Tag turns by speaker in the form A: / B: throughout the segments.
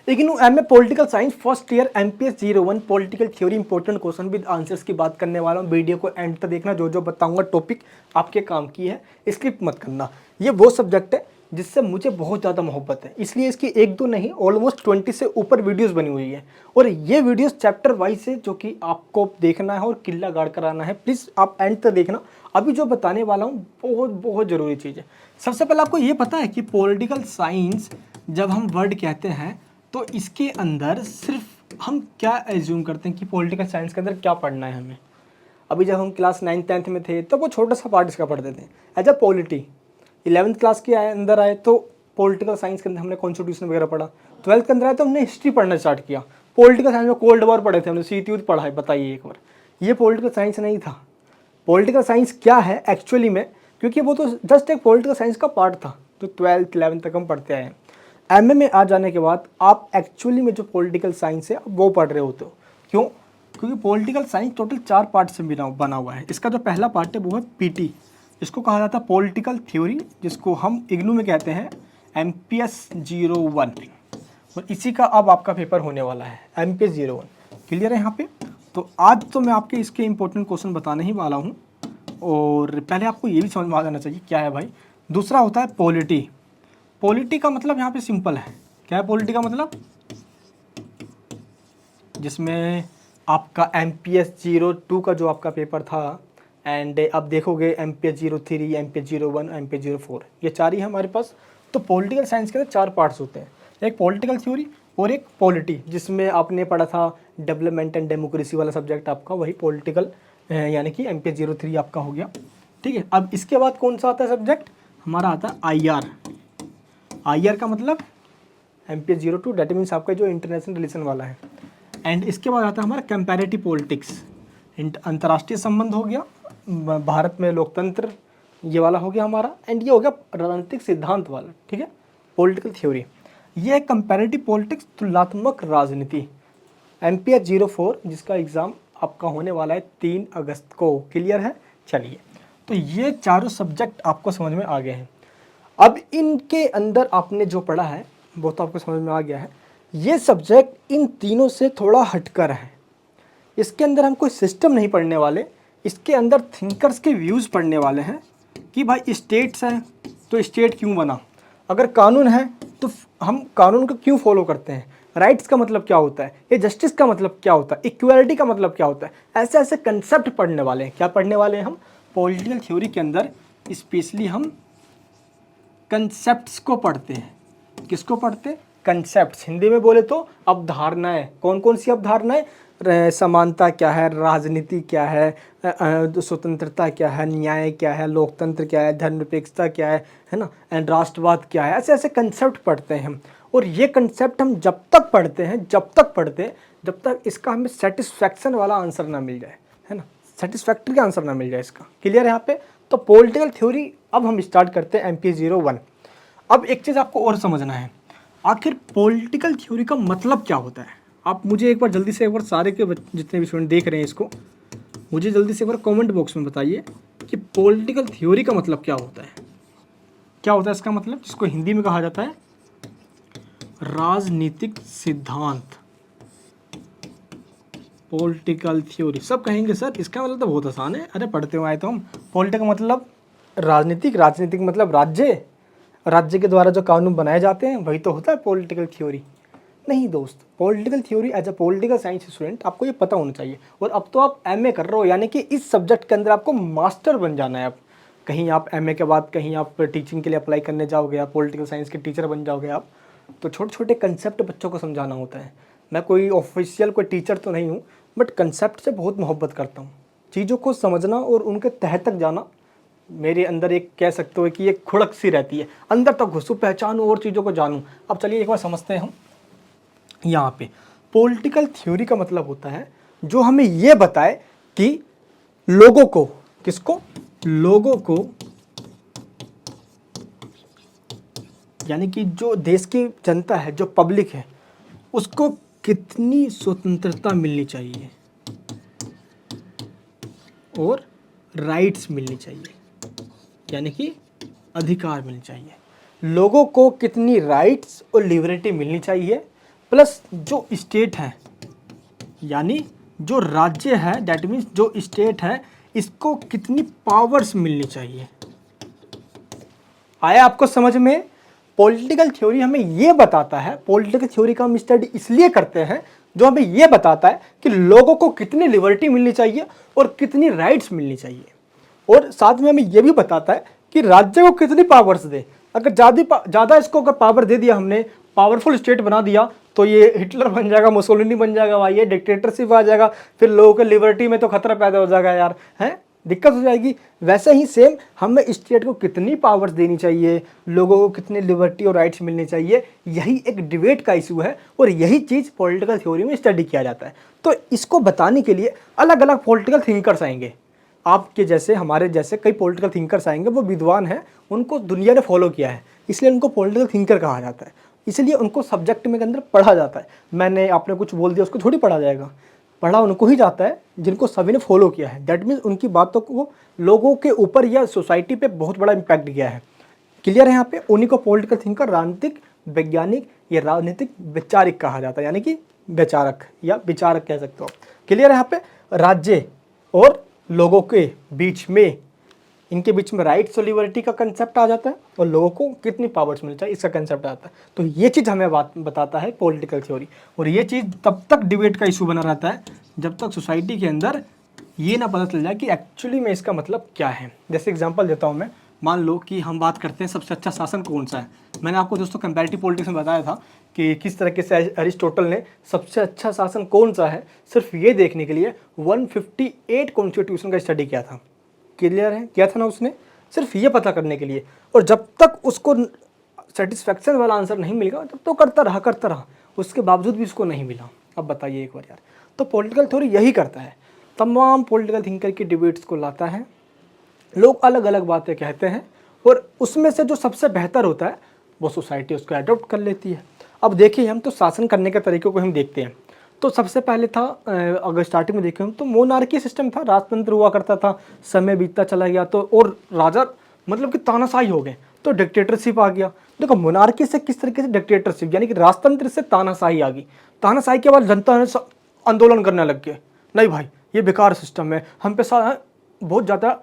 A: लेकिन MA political science first year MPS 01 political theory important question with answers की बात करने वाला हूँ। वीडियो को एंड तक देखना, जो जो बताऊंगा टॉपिक आपके काम की है, स्किप मत करना। ये वो सब्जेक्ट है जिससे मुझे बहुत ज़्यादा मोहब्बत है, इसलिए इसकी एक दो नहीं ऑलमोस्ट 20 से ऊपर वीडियोस बनी हुई है। और ये वीडियोस चैप्टर वाइज है जो कि आपको देखना है और किल्ला गाड़ कर आना है। प्लीज़ आप एंड तक देखना। अभी जो बताने वाला हूँ बहुत बहुत ज़रूरी चीज़ है। सबसे पहले आपको ये पता है कि पॉलिटिकल साइंस जब हम वर्ड कहते हैं तो इसके अंदर सिर्फ हम क्या एज्यूम करते हैं कि पॉलिटिकल साइंस के अंदर क्या पढ़ना है हमें। अभी जब हम क्लास 9th-10th में थे तो वो छोटा सा पार्ट इसका पढ़ते थे as a polity. 11th class के अंदर आए तो पॉलिटिकल साइंस के अंदर हमने कॉन्स्टिट्यूशन वगैरह पढ़ा। 12th के अंदर आए तो हमने हिस्ट्री पढ़ना स्टार्ट किया। पॉलिटिकल साइंस में कोल्ड वॉर पढ़े थे हमने, सीटी पढ़ा है। बताइए एक बार, ये पॉलिटिकल साइंस नहीं था। पॉलिटिकल साइंस क्या है एक्चुअली में, क्योंकि वो तो जस्ट एक पॉलिटिकल साइंस का पार्ट था जो 12th 11th तक हम पढ़ते आए हैं। एमए में आ जाने के बाद आप एक्चुअली में जो पॉलिटिकल साइंस है वो पढ़ रहे होते हो। क्यों? क्योंकि पॉलिटिकल साइंस टोटल 4 पार्ट से बना हुआ है। इसका जो पहला पार्ट है वो है पीटी, इसको कहा जाता है पॉलिटिकल थ्योरी, जिसको हम इग्नू में कहते हैं एमपीएस 01। और इसी का अब आपका पेपर होने वाला है एमपीएस 01। क्लियर है यहाँ पे? तो आज तो मैं आपके इसके इंपॉर्टेंट क्वेश्चन बताने ही वाला हूँ। और पहले आपको ये भी समझ में आ जाना चाहिए क्या है भाई। दूसरा होता है पॉलिटी। पॉलिटी का मतलब यहाँ पे सिंपल है। क्या है पॉलिटी का मतलब? जिसमें आपका एमपीएस 02 का जो आपका पेपर था, एंड अब देखोगे एमपीएस 03, एमपीएस 01, एमपीएस 04, ये 4 ही है हमारे पास। तो पॉलिटिकल साइंस के अंदर 4 पार्ट्स होते हैं, एक पॉलिटिकल थ्योरी और एक पॉलिटी, जिसमें आपने पढ़ा था डेवलपमेंट एंड डेमोक्रेसी वाला सब्जेक्ट आपका, वही पॉलिटिकल यानी कि एमपीएस 03 आपका हो गया। ठीक है, अब इसके बाद कौन सा आता है सब्जेक्ट? हमारा आता है आईआर। आईआर का मतलब एमपीएस 02, डेट मीन्स आपका जो इंटरनेशनल रिलेशन वाला है। एंड इसके बाद आता है हमारा कंपैरेटिव पॉलिटिक्स, अंतर्राष्ट्रीय संबंध हो गया, भारत में लोकतंत्र, ये वाला हो गया हमारा। एंड ये हो गया राजनीतिक सिद्धांत वाला। ठीक है, पॉलिटिकल थ्योरी। ये है कंपैरेटिव पॉलिटिक्स, तुलनात्मक राजनीति, एमपीएस 04, जिसका एग्ज़ाम आपका होने वाला है 3 अगस्त को। क्लियर है? चलिए, तो ये चारों सब्जेक्ट आपको समझ में आ गए हैं। अब इनके अंदर आपने जो पढ़ा है वो तो आपको समझ में आ गया है। ये सब्जेक्ट इन तीनों से थोड़ा हटकर है। इसके अंदर हम कोई सिस्टम नहीं पढ़ने वाले, इसके अंदर थिंकर्स के व्यूज़ पढ़ने वाले हैं कि भाई स्टेट्स हैं तो स्टेट क्यों बना, अगर कानून है तो हम कानून को क्यों फॉलो करते हैं, राइट्स का मतलब क्या होता है, ये जस्टिस का मतलब क्या होता है, इक्वालिटी का मतलब क्या होता है। ऐसे ऐसे कंसेप्ट पढ़ने वाले हैं। क्या पढ़ने वाले हैं हम? पॉलिटिकल थ्योरी के अंदर स्पेशली हम कंसेप्ट्स को पढ़ते हैं। किसको पढ़ते? कंसेप्ट्स। हिंदी में बोले तो अवधारणाएं। कौन कौन सी अवधारणाएं? समानता क्या है, राजनीति क्या है, स्वतंत्रता क्या है, न्याय क्या है, लोकतंत्र क्या है, धर्मनिरपेक्षता क्या है ना, एंड राष्ट्रवाद क्या है। ऐसे ऐसे कंसेप्ट पढ़ते हैं हम। और ये कंसेप्ट हम जब तक पढ़ते हैं जब तक इसका हमें सेटिस्फैक्शन वाला आंसर ना मिल जाए, है ना, सेटिस्फैक्ट्री आंसर ना मिल जाए इसका। क्लियर है यहाँ पे? तो पॉलिटिकल थ्योरी अब हम स्टार्ट करते हैं एमपीएस 01। अब एक चीज़ आपको और समझना है, आखिर पॉलिटिकल थ्योरी का मतलब क्या होता है। आप मुझे एक बार जल्दी से, एक बार सारे के जितने भी स्टूडेंट देख रहे हैं इसको, मुझे जल्दी से एक बार कमेंट बॉक्स में बताइए कि पॉलिटिकल थ्योरी का मतलब क्या होता है। क्या होता है इसका मतलब, जिसको हिंदी में कहा जाता है राजनीतिक सिद्धांत। पॉलिटिकल थ्योरी सब कहेंगे सर इसका मतलब तो बहुत आसान है, अरे पढ़ते हुए आए तो हम। पॉलिटिकल मतलब राजनीतिक, राजनीतिक मतलब राज्य, राज्य के द्वारा जो कानून बनाए जाते हैं वही तो होता है पॉलिटिकल थ्योरी। नहीं दोस्त, political theory as a political science student आपको ये पता होना चाहिए। और अब तो आप एमए कर रहे हो, यानी कि इस सब्जेक्ट के अंदर आपको मास्टर बन जाना है। अब कहीं आप एमए के बाद कहीं आप टीचिंग के लिए अप्लाई करने जाओगे, आप पॉलिटिकल साइंस के टीचर बन जाओगे आप, तो छोटे छोटे कंसेप्ट बच्चों को समझाना होता है। मैं कोई ऑफिशियल कोई टीचर तो नहीं हूँ, बट कंसेप्ट से बहुत मोहब्बत करता हूँ। चीज़ों को समझना और उनके तह तक जाना मेरे अंदर एक, कह सकते हो कि एक खुड़क सी रहती है, अंदर तक घुसूँ, पहचानूँ और चीज़ों को जानूँ। अब चलिए एक बार समझते हैं हम। यहाँ पे पॉलिटिकल थ्योरी का मतलब होता है जो हमें ये बताए कि लोगों को, किसको? लोगों को, यानी कि जो देश की जनता है, जो पब्लिक है, उसको कितनी स्वतंत्रता मिलनी चाहिए और राइट्स मिलनी चाहिए, यानी कि अधिकार मिलने चाहिए। लोगों को कितनी राइट्स और लिबर्टी मिलनी चाहिए प्लस जो स्टेट है यानी जो राज्य है, दैट मीन्स जो स्टेट है इसको कितनी पावर्स मिलनी चाहिए। आया आपको समझ में? पॉलिटिकल थ्योरी हमें ये बताता है, पॉलिटिकल थ्योरी का हम स्टडी इसलिए करते हैं जो हमें ये बताता है कि लोगों को कितनी लिबर्टी मिलनी चाहिए और कितनी राइट्स मिलनी चाहिए, और साथ में हमें ये भी बताता है कि राज्य को कितनी पावर्स दे। अगर ज़्यादा इसको अगर पावर दे दिया हमने, पावरफुल स्टेट बना दिया, तो ये हिटलर बन जाएगा, मुसोलिनी बन जाएगा भाई, ये डिक्टेटरशिप आ जाएगा, फिर लोगों के लिबर्टी में तो खतरा पैदा हो जाएगा यार, है दिक्कत हो जाएगी। वैसे ही सेम हमें स्टेट को कितनी पावर्स देनी चाहिए, लोगों को कितनी लिबर्टी और राइट्स मिलनी चाहिए, यही एक डिबेट का इशू है और यही चीज़ पॉलिटिकल थ्योरी में स्टडी किया जाता है। तो इसको बताने के लिए अलग अलग पॉलिटिकल थिंकर्स आएंगे, आपके जैसे हमारे जैसे कई पॉलिटिकल थिंकर्स आएंगे, वो विद्वान हैं, उनको दुनिया ने फॉलो किया है, इसलिए उनको पॉलिटिकल थिंकर कहा जाता है, इसलिए उनको सब्जेक्ट में के अंदर पढ़ा जाता है। मैंने आपने कुछ बोल दिया उसको थोड़ी पढ़ा जाएगा, पढ़ा उनको ही जाता है जिनको सभी ने फॉलो किया है। दैट मीन्स उनकी बातों को लोगों के ऊपर या सोसाइटी पे बहुत बड़ा इम्पैक्ट किया है। क्लियर है? यहाँ पे उन्हीं को पॉलिटिकल थिंकर, राजनीतिक वैज्ञानिक या राजनीतिक वैचारिक कहा जाता है, यानी कि वैचारक या विचारक कह सकते हो। क्लियर है? यहाँ पे राज्य और लोगों के बीच में, इनके बीच में राइट्स और लिबर्टी का कंसेप्ट आ जाता है और लोगों को कितनी पावर्स मिलता है इसका कंसेप्ट आता है। तो ये चीज़ हमें बताता है पॉलिटिकल थ्योरी, और ये चीज़ तब तक डिबेट का इशू बना रहता है जब तक सोसाइटी के अंदर ये ना पता चल जाए कि एक्चुअली में इसका मतलब क्या है। जैसे एग्जांपल देता हूँ मैं, मान लो कि हम बात करते हैं सबसे अच्छा शासन कौन सा है। मैंने आपको दोस्तों कंपैरेटिव पॉलिटिक्स में बताया था कि किस तरीके से अरिस्टोटल ने सबसे अच्छा शासन कौन सा है सिर्फ ये देखने के लिए 158 कॉन्स्टिट्यूशन का स्टडी किया था। क्लियर है? किया था ना उसने, सिर्फ ये पता करने के लिए। और जब तक उसको सेटिस्फैक्शन वाला आंसर नहीं मिलेगा तब तो करता रहा, उसके बावजूद भी उसको नहीं मिला। अब बताइए एक बार यार। तो पॉलिटिकल थ्योरी यही करता है, तमाम पॉलिटिकल थिंकर की डिबेट्स को लाता है, लोग अलग अलग बातें कहते हैं और उसमें से जो सबसे बेहतर होता है वो सोसाइटी उसको अडॉप्ट कर लेती है। अब देखिए, हम तो शासन करने के तरीक़ों को हम देखते हैं। तो सबसे पहले था, अगर स्टार्टिंग में देखें हम तो मोनार्की सिस्टम था, राजतंत्र हुआ करता था, समय बीतता चला गया तो और राजा मतलब कि तानाशाही हो गए तो डिक्टेटरशिप आ गया। देखो मोनार्की से किस तरीके से डिक्टेटरशिप यानी कि राजतंत्र से तानाशाही आ गई। तानाशाही के बाद जनता ने आंदोलन करने लग गए, नहीं भाई ये बेकार सिस्टम है, हम पे बहुत ज़्यादा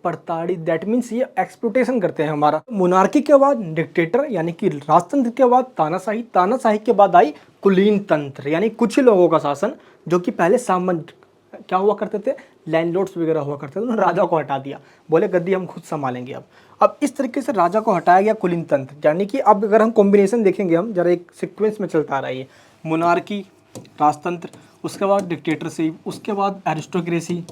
A: प्रताड़ित, दैट मीन्स ये एक्सप्लोटेशन करते हैं हमारा। मोनार्की के बाद डिक्टेटर यानी कि राजतंत्र के बाद तानाशाही, तानाशाही के बाद आई कुलीन तंत्र यानी कुछ ही लोगों का शासन, जो कि पहले सामंत क्या हुआ करते थे, लैंडलॉर्ड्स वगैरह हुआ करते थे। उन्होंने राजा को हटा दिया, बोले गद्दी हम खुद संभालेंगे। अब इस तरीके से राजा को हटाया गया कुलीन तंत्र, यानी कि अब अगर हम कॉम्बिनेशन देखेंगे, हम जरा एक सिक्वेंस में चलता आ रहा है, मोनार्की, राजतंत्र, उसके बाद डिक्टेटरशिप, उसके बाद एरिस्टोक्रेसी,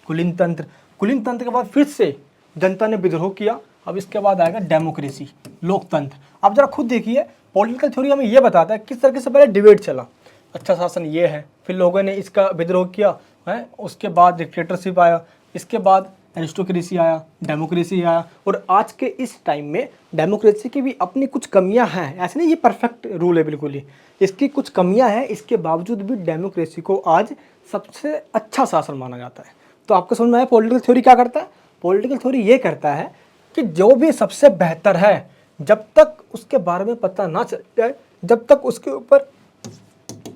A: कुलीन तंत्र, कुलीन तंत्र के बाद फिर से जनता ने विद्रोह किया। अब इसके बाद आएगा डेमोक्रेसी, लोकतंत्र। अब जरा खुद देखिए, पॉलिटिकल थ्योरी हमें ये बताता है किस तरीके से पहले डिबेट चला, अच्छा शासन ये है, फिर लोगों ने इसका विद्रोह किया है, उसके बाद डिक्टेटरशिप आया, इसके बाद एरिस्टोक्रेसी आया, डेमोक्रेसी आया, और आज के इस टाइम में डेमोक्रेसी की भी अपनी कुछ कमियां हैं। ऐसे नहीं ये परफेक्ट रूल है, बिल्कुल ही इसकी कुछ कमियां हैं, इसके बावजूद भी डेमोक्रेसी को आज सबसे अच्छा शासन माना जाता है। तो आपको समझ में आया पॉलिटिकल थ्योरी क्या करता है? पॉलिटिकल थ्योरी ये करता है कि जो भी सबसे बेहतर है, जब तक उसके बारे में पता ना चल जाए, जब तक उसके ऊपर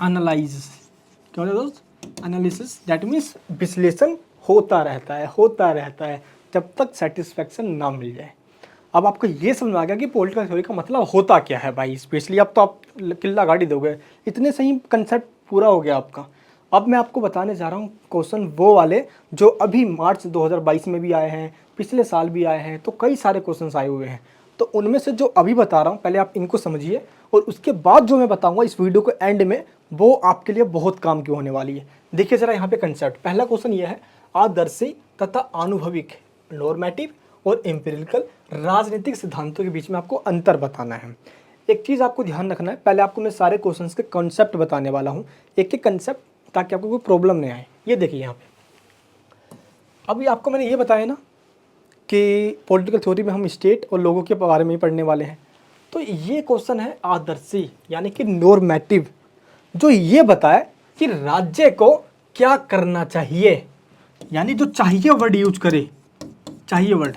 A: एनालिसिस, क्या होता है दोस्त, एनालिसिस, दैट मीन्स विश्लेषण होता रहता है जब तक सेटिस्फैक्शन ना मिल जाए। अब आपको ये समझ आ गया कि पॉलिटिकल थ्योरी का मतलब होता क्या है भाई। स्पेशली अब तो आप किल्ला गाड़ी दोगे, इतने सही कंसेप्ट पूरा हो गया आपका। अब मैं आपको बताने जा रहा हूँ क्वेश्चन वो वाले जो अभी मार्च 2022 में भी आए हैं, पिछले साल भी आए हैं, तो कई सारे क्वेश्चंस आए हुए हैं। तो उनमें से जो अभी बता रहा हूँ पहले आप इनको समझिए, और उसके बाद जो मैं बताऊँगा इस वीडियो के एंड में वो आपके लिए बहुत काम की होने वाली है। देखिए ज़रा यहाँ पे कंसेप्ट, पहला क्वेश्चन ये है, आदर्शी तथा अनुभविक, नॉर्मेटिव और एम्पिरिकल राजनीतिक सिद्धांतों के बीच में आपको अंतर बताना है। एक चीज़ आपको ध्यान रखना है, पहले आपको मैं सारे क्वेश्चंस के कॉन्सेप्ट बताने वाला हूँ, एक एक कंसेप्ट, ताकि आपको कोई प्रॉब्लम नहीं आए। ये देखिए यहाँ पे, अभी आपको मैंने ये बताया ना कि पॉलिटिकल थ्योरी में हम स्टेट और लोगों के बारे में ही पढ़ने वाले हैं। तो ये क्वेश्चन है आदर्शी यानी कि नॉर्मेटिव, जो ये बताए कि राज्य को क्या करना चाहिए, यानी जो चाहिए वर्ड यूज करे, चाहिए वर्ड,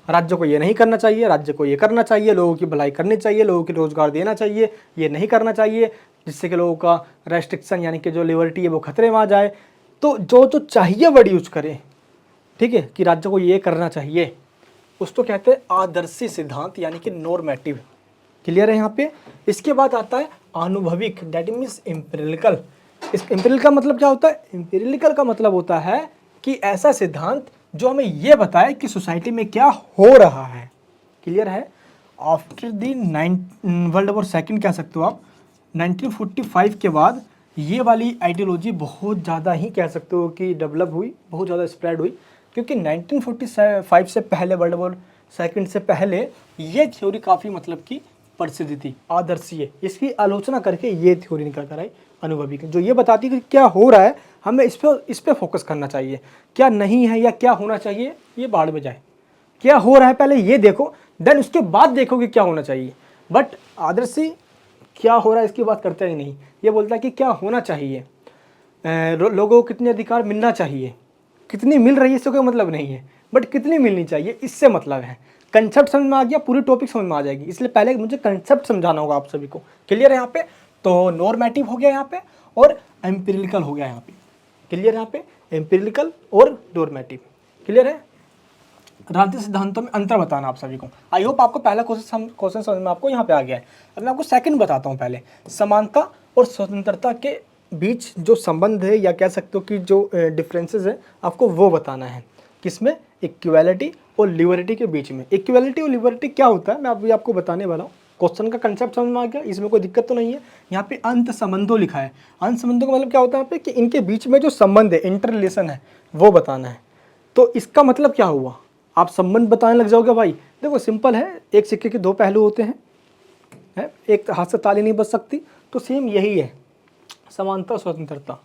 A: राज्य को ये नहीं करना चाहिए, राज्य को ये करना चाहिए, लोगों की भलाई करनी चाहिए, लोगों को रोजगार देना चाहिए, ये नहीं करना चाहिए, जिससे कि लोगों का रेस्ट्रिक्शन यानी कि जो लिबर्टी है वो खतरे में आ जाए। तो जो जो चाहिए वर्ड यूज करें, ठीक है, कि राज्य को ये करना चाहिए, उसको कहते हैं आदर्शी सिद्धांत यानी कि नॉर्मेटिव। क्लियर है यहाँ पे। इसके बाद आता है आनुभविक, दैट मीन्स एम्पिरिकल। इस एम्पिरिकल का मतलब क्या होता है? एम्पिरिकल का मतलब होता है कि ऐसा सिद्धांत जो हमें ये बताए कि सोसाइटी में क्या हो रहा है। क्लियर है। After the world war second कह सकते हो आप, 1945 के बाद ये वाली आइडियोलॉजी बहुत ज़्यादा ही कह सकते हो कि डेवलप हुई, बहुत ज़्यादा स्प्रेड हुई, क्योंकि 1945 से पहले, वर्ल्ड वॉर सेकेंड से पहले ये थ्योरी काफ़ी मतलब कि प्रसिद्ध थी, आदर्शीय। इसकी आलोचना करके ये थ्योरी निकल कर आई अनुभवी की, जो ये बताती है कि क्या हो रहा है, हमें इस पे फोकस करना चाहिए। क्या नहीं है या क्या होना चाहिए ये बाढ़ में जाए, क्या हो रहा है पहले ये देखो, देन उसके बाद देखो कि क्या होना चाहिए। बट आदर्शी क्या हो रहा है इसकी बात करता ही नहीं, ये बोलता है कि क्या होना चाहिए, लोगों को कितने अधिकार मिलना चाहिए, कितनी मिल रही है इससे कोई मतलब नहीं है, बट कितनी मिलनी चाहिए इससे मतलब है। कंसेप्ट समझ में आ गया, पूरी टॉपिक समझ में आ जाएगी, इसलिए पहले मुझे कंसेप्ट समझाना होगा आप सभी को। क्लियर है यहाँ पे। तो नॉर्मेटिव हो गया यहाँ पे और एम्पिरिकल हो गया यहाँ पे। क्लियर है यहाँ पे, एम्पिरिकल और नॉर्मेटिव। क्लियर है। राजनीतिक सिद्धांतों में अंतर बताना आप सभी को। आई होप आपको पहला क्वेश्चन समझ में आपको यहाँ पे आ गया है। अब मैं आपको सेकंड बताता हूँ। पहले समानता और स्वतंत्रता के बीच जो संबंध है या कह सकते हो कि जो डिफरेंसेस है आपको वो बताना है। किसमें? इक्वालिटी और लिबर्टी के बीच में। इक्वालिटी और लिबर्टी क्या होता है मैं अभी आपको बताने वाला हूँ। क्वेश्चन का कंसेप्ट समझ में आ गया, इसमें कोई दिक्कत तो नहीं है। यहाँ पे अंत संबंधों लिखा है। अंत संबंधों का मतलब क्या होता है यहाँ पे कि इनके बीच में जो संबंध है, इंटर रिलेशन है, वो बताना है। तो इसका मतलब क्या हुआ? आप संबंध बताने लग जाओगे भाई। देखो सिंपल है, एक सिक्के के दो पहलू होते हैं, है? एक हाथ से ताली नहीं बज सकती, तो सेम यही है समानता स्वतंत्रता।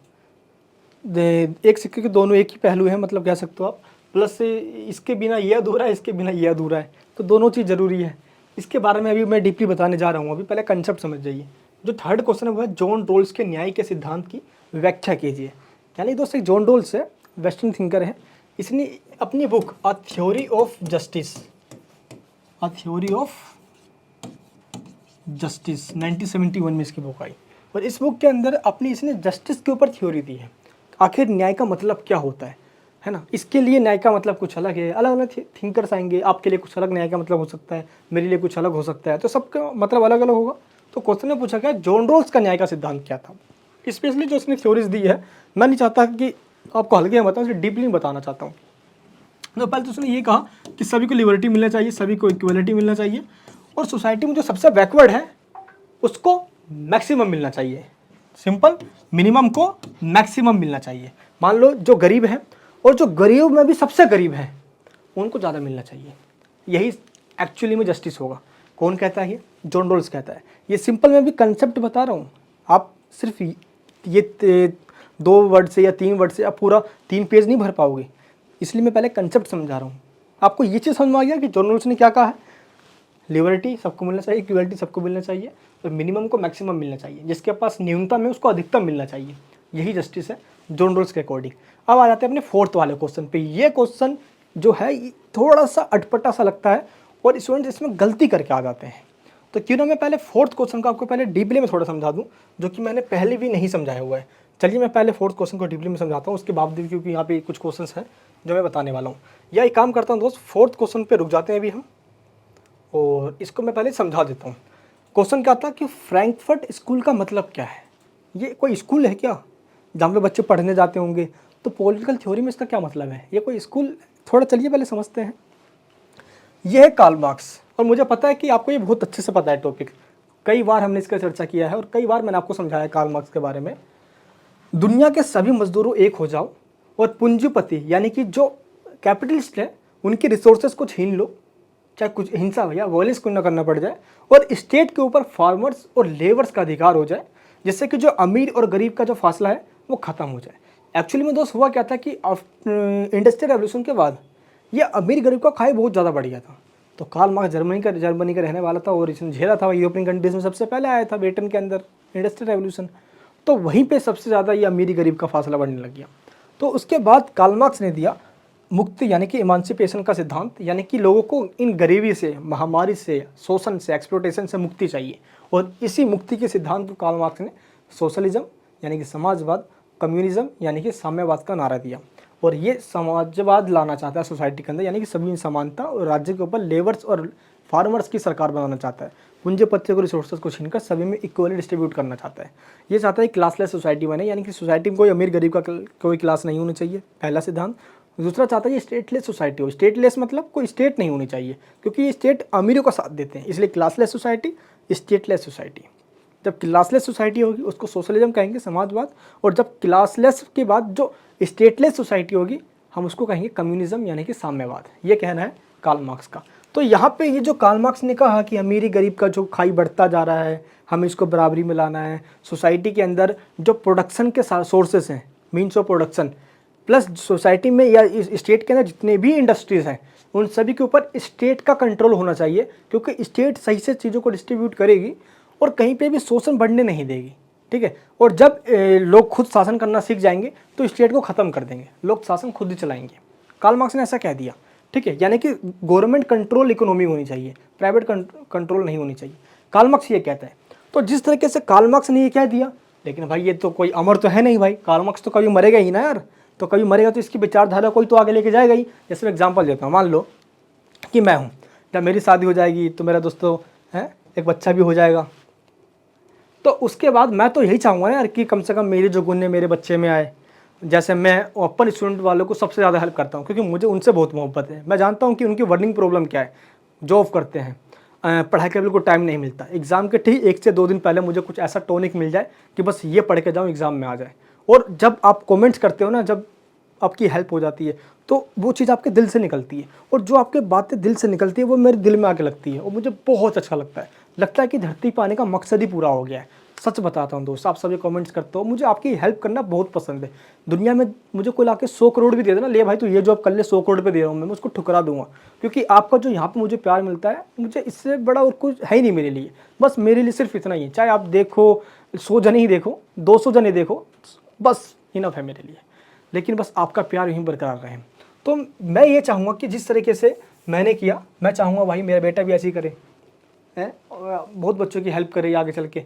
A: एक सिक्के के दोनों एक ही पहलू है, मतलब कह सकते हो आप। प्लस इसके बिना ये अधूरा है, इसके बिना ये अधूरा है, तो दोनों चीज़ ज़रूरी है। इसके बारे में अभी मैं डीपली बताने जा रहा हूँ। अभी पहले कंसेप्ट समझ जाइए। जो थर्ड क्वेश्चन है वो है जॉन रोल्स के न्याय के सिद्धांत की व्याख्या कीजिए। यानी दोस्तों जॉन रोल्स है, वेस्टर्न थिंकर है, इसने अपनी book a theory of justice, a theory of justice 1971 में इसकी बुक आई। और इस बुक के अंदर अपनी इसने जस्टिस के ऊपर थ्योरी दी है। आखिर न्याय का मतलब क्या होता है ना। इसके लिए न्याय का मतलब कुछ अलग है, अलग अलग थिंकर्स आएंगे। आपके लिए कुछ अलग न्याय का मतलब हो सकता है, मेरे लिए कुछ अलग हो सकता है, तो सबका मतलब अलग अलग होगा। तो क्वेश्चन में पूछा गया जॉन रोल्स का न्याय का सिद्धांत क्या था। स्पेशली जो उसने थ्योरीज दी है, मैं नहीं चाहता कि आपको हल्के में बताऊँ, डीपली बताना चाहता हूँ। तो पहले तो उसने ये कहा कि सभी को लिबर्टी मिलना चाहिए, सभी को इक्वलिटी मिलना चाहिए, और सोसाइटी में जो सबसे बैकवर्ड है उसको मैक्सिमम मिलना चाहिए। सिंपल, मिनिमम को मैक्सिमम मिलना चाहिए। मान लो जो गरीब है और जो गरीब में भी सबसे गरीब है उनको ज़्यादा मिलना चाहिए। यही एक्चुअली में जस्टिस होगा। कौन कहता है? ये जॉन रोल्स कहता है। ये सिंपल मैं भी कंसेप्ट बता रहा हूँ, आप सिर्फ ये 2 वर्ड से या 3 वर्ड से आप पूरा 3 पेज नहीं भर पाओगे, इसलिए मैं पहले कंसेप्ट समझा रहा हूँ। आपको ये चीज़ समझ में आ गया कि जॉन रोल्स ने क्या कहा है। लिबर्टी सबको मिलना चाहिए, इक्वलिटी सबको मिलना चाहिए, और मिनिमम को मैक्सिमम मिलना चाहिए। जिसके पास न्यूनतम है उसको अधिकतम मिलना चाहिए। यही जस्टिस है जॉन रोल्स के अकॉर्डिंग। अब आ जाते हैं अपने फोर्थ वाले क्वेश्चन पे। ये क्वेश्चन जो है थोड़ा सा अटपटा सा लगता है और स्टूडेंट्स इसमें गलती करके आ जाते हैं। तो क्यों ना मैं पहले फोर्थ क्वेश्चन को आपको पहले डीपली में थोड़ा समझा दूँ, जो कि मैंने पहले भी नहीं समझाया हुआ है। चलिए मैं पहले फोर्थ क्वेश्चन को डीपली में समझाता हूँ, उसके बावजूद क्योंकि यहाँ पे कुछ क्वेश्चन हैं जो मैं बताने वाला हूँ। या एक काम करता हूँ दोस्त, फोर्थ क्वेश्चन पे रुक जाते हैं अभी हम, और इसको मैं पहले समझा देता हूँ। क्वेश्चन क्या था कि फ्रैंकफर्ट स्कूल का मतलब क्या है। ये कोई स्कूल है क्या जहाँ पे बच्चे पढ़ने जाते होंगे? तो पॉलिटिकल थ्योरी में इसका क्या मतलब है, ये कोई स्कूल? थोड़ा चलिए पहले समझते हैं। ये है कार्ल मार्क्स, और मुझे पता है कि आपको ये बहुत अच्छे से पता है टॉपिक, कई बार हमने इसका चर्चा किया है और कई बार मैंने आपको समझाया कार्ल मार्क्स के बारे में। दुनिया के सभी मजदूरों एक हो जाओ और पूंजीपति यानी कि जो कैपिटलिस्ट है उनकी रिसोर्सेज को छीन लो, चाहे कुछ हिंसा या वॉयलेंस को न करना पड़ जाए, और स्टेट के ऊपर फार्मर्स और लेबर्स का अधिकार हो जाए, जिससे कि जो अमीर और गरीब का जो फासला है वो ख़त्म हो जाए। एक्चुअली में दोस्त हुआ क्या था कि इंडस्ट्रियल रेवोल्यूशन के बाद ये अमीर गरीब का खाई बहुत ज़्यादा बढ़ गया था। तो कार्ल मार्क्स जर्मनी का रहने वाला था और इसने झेला था, यूरोपियन कंट्रीज में सबसे पहले आया था ब्रिटेन के अंदर इंडस्ट्रियल रेवोल्यूशन। तो वहीं पे सबसे ज़्यादा ये अमीरी गरीब का फासला बढ़ने लग गया। तो उसके बाद कार्ल मार्क्स ने दिया मुक्ति यानी कि इमांसिपेशन का सिद्धांत, यानी कि लोगों को इन गरीबी से, महामारी से, शोषण से, एक्सप्लोटेशन से मुक्ति चाहिए। और इसी मुक्ति के सिद्धांत को कार्ल मार्क्स ने सोशलिज्म यानी कि समाजवाद, कम्युनिज्म यानी कि साम्यवाद का नारा दिया। और ये समाजवाद लाना चाहता है सोसाइटी के अंदर, यानी कि सभी में समानता, और राज्य के ऊपर लेबर्स और फार्मर्स की सरकार बनाना चाहता है। पूंजीपति को रिसोर्सेज को छीनकर सभी में इक्वली डिस्ट्रीब्यूट करना चाहता है। ये चाहता है क्लासलेस सोसाइटी बने, यानी कि सोसाइटी में कोई अमीर गरीब का कोई क्लास नहीं होनी चाहिए, पहला सिद्धांत। दूसरा चाहता है ये स्टेटलेस सोसाइटी हो। स्टेटलेस मतलब कोई स्टेट नहीं होनी चाहिए, क्योंकि ये स्टेट अमीरों का साथ देते हैं, इसलिए क्लासलेस सोसाइटी, स्टेटलेस सोसाइटी। जब क्लासलेस सोसाइटी होगी उसको सोशलिज्म कहेंगे, समाजवाद। और जब क्लासलेस के बाद जो स्टेटलेस सोसाइटी होगी हम उसको कहेंगे कम्युनिज्म यानी कि साम्यवाद। ये कहना है कार्ल मार्क्स का। तो यहाँ पे ये जो कार्ल मार्क्स ने कहा कि अमीरी गरीब का जो खाई बढ़ता जा रहा है, हमें इसको बराबरी में लाना है, सोसाइटी के अंदर जो प्रोडक्शन के सोर्सेस हैं, means of production, plus society में या स्टेट के अंदर जितने भी इंडस्ट्रीज़ हैं उन सभी के ऊपर स्टेट का कंट्रोल होना चाहिए, क्योंकि स्टेट सही से चीज़ों को डिस्ट्रीब्यूट करेगी और कहीं पे भी शोषण बढ़ने नहीं देगी, ठीक है। और जब लोग खुद शासन करना सीख जाएंगे तो स्टेट को ख़त्म कर देंगे, लोग शासन खुद ही चलाएंगे। कार्ल मार्क्स ने ऐसा कह दिया, ठीक है। यानी कि गवर्नमेंट कंट्रोल इकोनॉमी होनी चाहिए, प्राइवेट कंट्रोल नहीं होनी चाहिए, कार्ल मार्क्स ये कहता है। तो जिस तरीके से कार्ल मार्क्स ने ये कह दिया, लेकिन भाई ये तो कोई अमर तो है नहीं भाई, कार्ल मार्क्स तो कभी मरेगा ही ना यार। तो कभी मरेगा तो इसकी विचारधारा कोई तो आगे लेके जाएगा ही। जैसे मैं एग्जाम्पल देता हूँ, मान लो कि मैं हूँ, जब मेरी शादी हो जाएगी तो मेरा दोस्तों है एक बच्चा भी हो जाएगा, तो उसके बाद मैं तो यही चाहूँगा यार कि कम से कम मेरे जो गुण है मेरे बच्चे में आए। जैसे मैं ओपन स्टूडेंट वालों को सबसे ज़्यादा हेल्प करता हूँ, क्योंकि मुझे उनसे बहुत मोहब्बत है। मैं जानता हूँ कि उनकी वर्निंग प्रॉब्लम क्या है, जॉब करते हैं, पढ़ाई के बिल्कुल टाइम नहीं मिलता, एग्ज़ाम के ठीक 1 से 2 दिन पहले मुझे कुछ ऐसा टॉनिक मिल जाए कि बस ये पढ़ के जाऊँ एग्ज़ाम में आ जाए। और जब आप कमेंट्स करते हो ना, जब आपकी हेल्प हो जाती है तो वो चीज़ आपके दिल से निकलती है, और जो आपके बातें दिल से निकलती है वो मेरे दिल में आके लगती है, और मुझे बहुत अच्छा लगता है कि धरती पर आने का मकसद ही पूरा हो गया है। सच बताता हूँ दोस्त, आप सभी कमेंट्स करते हो, मुझे आपकी हेल्प करना बहुत पसंद है। दुनिया में मुझे कोई लाके 100 करोड़ भी दे देना, ले भाई तो ये जॉब कर ले, 100 करोड़ पे दे रहा हूँ मैं उसको ठुकरा दूंगा, क्योंकि आपका जो यहाँ पे मुझे प्यार मिलता है, मुझे इससे बड़ा और कुछ है ही नहीं मेरे लिए। बस मेरे लिए सिर्फ इतना ही है, चाहे आप देखो 100 जने ही देखो, 200 जने देखो, बस इनफ है मेरे लिए। लेकिन बस आपका प्यार यहीं बरकरार रहे। तो मैं ये चाहूँगा कि जिस तरीके से मैंने किया, मैं चाहूँगा भाई मेरा बेटा भी ऐसे ही करे, है, बहुत बच्चों की हेल्प करे आगे चल के,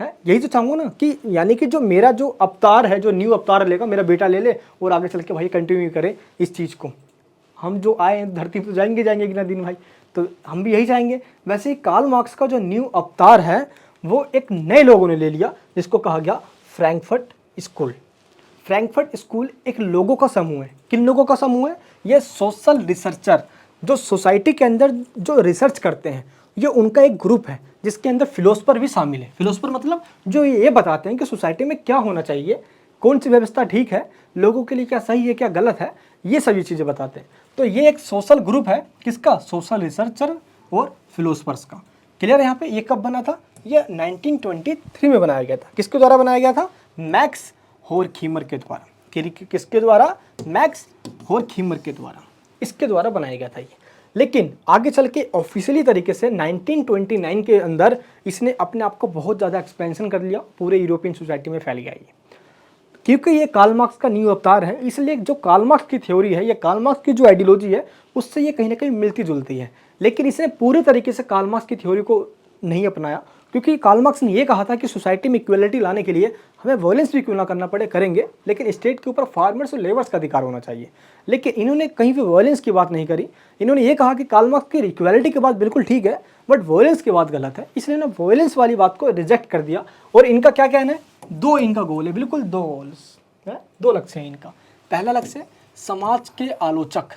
A: है, यही तो चाहूँगा ना कि यानी कि जो मेरा जो अवतार है, जो न्यू अवतार लेगा मेरा बेटा ले ले, और आगे चल के भाई कंटिन्यू करे इस चीज़ को। हम जो आए हैं धरती पर जाएंगे कि ना दिन भाई, तो हम भी यही चाहेंगे। वैसे ही कार्ल मार्क्स का जो न्यू अवतार है वो एक नए लोगों ने ले लिया, जिसको कहा गया फ्रैंकफर्ट स्कूल। फ्रैंकफर्ट स्कूल एक लोगों का समूह है। किन लोगों का समूह है? ये सोशल रिसर्चर, जो सोसाइटी के अंदर जो रिसर्च करते हैं, ये उनका एक ग्रुप है जिसके अंदर फिलोसफर भी शामिल है। फिलोसफर मतलब जो ये बताते हैं कि सोसाइटी में क्या होना चाहिए, कौन सी व्यवस्था ठीक है, लोगों के लिए क्या सही है क्या गलत है, ये सभी चीज़ें बताते हैं। तो ये एक सोशल ग्रुप है, किसका? सोशल रिसर्चर और फिलोसफर्स का। क्लियर है यहाँ पे? ये कब बना था? ये 1923 में बनाया गया था। किसके द्वारा बनाया गया था? मैक्स होरखीमर के द्वारा। किसके द्वारा? मैक्स होरखीमर के द्वारा, इसके द्वारा बनाया गया था ये। लेकिन आगे चल के ऑफिशियली तरीके से 1929 के अंदर इसने अपने आप को बहुत ज़्यादा एक्सपेंशन कर लिया, पूरे यूरोपियन सोसाइटी में फैल गया ये। क्योंकि ये कार्ल मार्क्स का न्यू अवतार है, इसलिए जो कार्ल मार्क्स की थ्योरी है, ये कार्ल मार्क्स की जो आइडियोलॉजी है, उससे ये कहीं ना कहीं मिलती जुलती है। लेकिन इसने पूरे तरीके से कार्ल मार्क्स की थ्योरी को नहीं अपनाया, क्योंकि कार्ल मार्क्स ने ये कहा था कि सोसाइटी में इक्वलिटी लाने के लिए हमें वायलेंस भी क्यों ना करना पड़े, करेंगे, लेकिन स्टेट के ऊपर फार्मर्स और लेबर्स का अधिकार होना चाहिए। लेकिन इन्होंने कहीं भी वायलेंस की बात नहीं करी। इन्होंने ये कहा कि कार्ल मार्क्स की इक्वलिटी की बात बिल्कुल ठीक है, बट वायलेंस की बात गलत है, इसलिए ना वायलेंस वाली बात को रिजेक्ट कर दिया। और इनका क्या कहना है? दो इनका गोल है, बिल्कुल दो गोल्स है, दो लक्ष्य हैं इनका। पहला लक्ष्य समाज के आलोचक,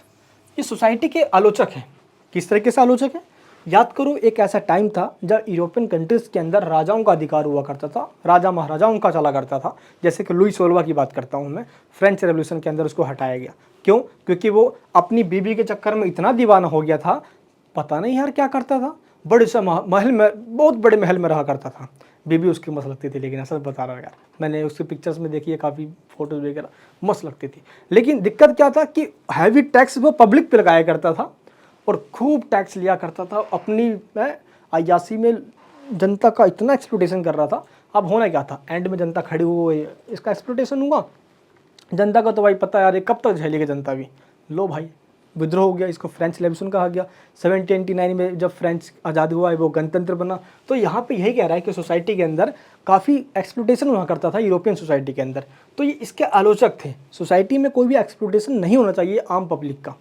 A: ये सोसाइटी के आलोचक हैं। किस तरीके से आलोचक है? याद करो, एक ऐसा टाइम था जब यूरोपियन कंट्रीज़ के अंदर राजाओं का अधिकार हुआ करता था, राजा महाराजाओं का चला करता था। जैसे कि लुई 16वां की बात करता हूँ मैं, फ्रेंच रेवोल्यूशन के अंदर उसको हटाया गया। क्यों? क्योंकि वो अपनी बीबी के चक्कर में इतना दीवाना हो गया था, पता नहीं यार क्या करता था, बड़े से महल में, बहुत बड़े महल में रहा करता था, बीबी उसकी मस्त लगती थी। लेकिन ऐसा बता रहा यार, मैंने उसकी पिक्चर्स में देखी है, काफ़ी फोटोज वगैरह मस्त लगती थी। लेकिन दिक्कत क्या था कि हैवी टैक्स वो पब्लिक पे लगाया करता था और खूब टैक्स लिया करता था, अपनी अय्यासी में जनता का इतना एक्सप्लोटेशन कर रहा था। अब होना क्या था? एंड में जनता खड़ी हुई, इसका एक्सप्लोटेशन हुआ। जनता का तो भाई पता यार कब तक झेलेगी जनता भी। लो भाई विद्रोह हो गया, इसको फ्रेंच रेवोल्यूशन कहा गया। 1789 में जब फ्रेंच आज़ाद हुआ है वो गणतंत्र बना। तो यहाँ पे यही कह रहा है कि सोसाइटी के अंदर काफ़ी एक्सप्लॉइटेशन हुआ करता था यूरोपियन सोसाइटी के अंदर। तो ये इसके आलोचक थे, सोसाइटी में कोई भी एक्सप्लॉइटेशन नहीं होना चाहिए आम पब्लिक का,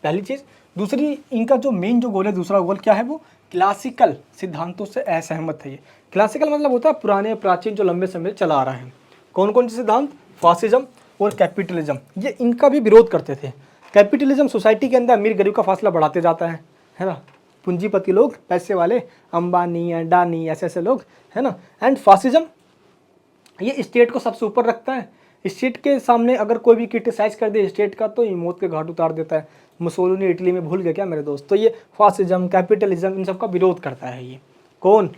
A: पहली चीज़। दूसरी, इनका जो मेन जो गोल है, दूसरा गोल क्या है, वो क्लासिकल सिद्धांतों से असहमत है। ये क्लासिकल मतलब होता है पुराने प्राचीन जो लंबे समय से चला आ रहा है। कौन कौन से सिद्धांत? फासिज्म और कैपिटलिज्म, ये इनका भी विरोध करते थे। कैपिटलिज्म सोसाइटी के अंदर अमीर गरीब का फासला बढ़ाते जाता है ना। पूंजीपति लोग, पैसे वाले, अंबानी, अडानी, ऐसे ऐसे लोग, है ना। एंड फासिज्म, ये स्टेट को सबसे ऊपर रखता है। स्टेट के सामने अगर कोई भी क्रिटिसाइज कर दे स्टेट का तो ये मौत के घाट उतार देता है। मुसोलिनी इटली में भूल गए क्या मेरे दोस्त? तो ये फासिज्म, कैपिटलिज्म, इन सब का विरोध करता है। ये कौन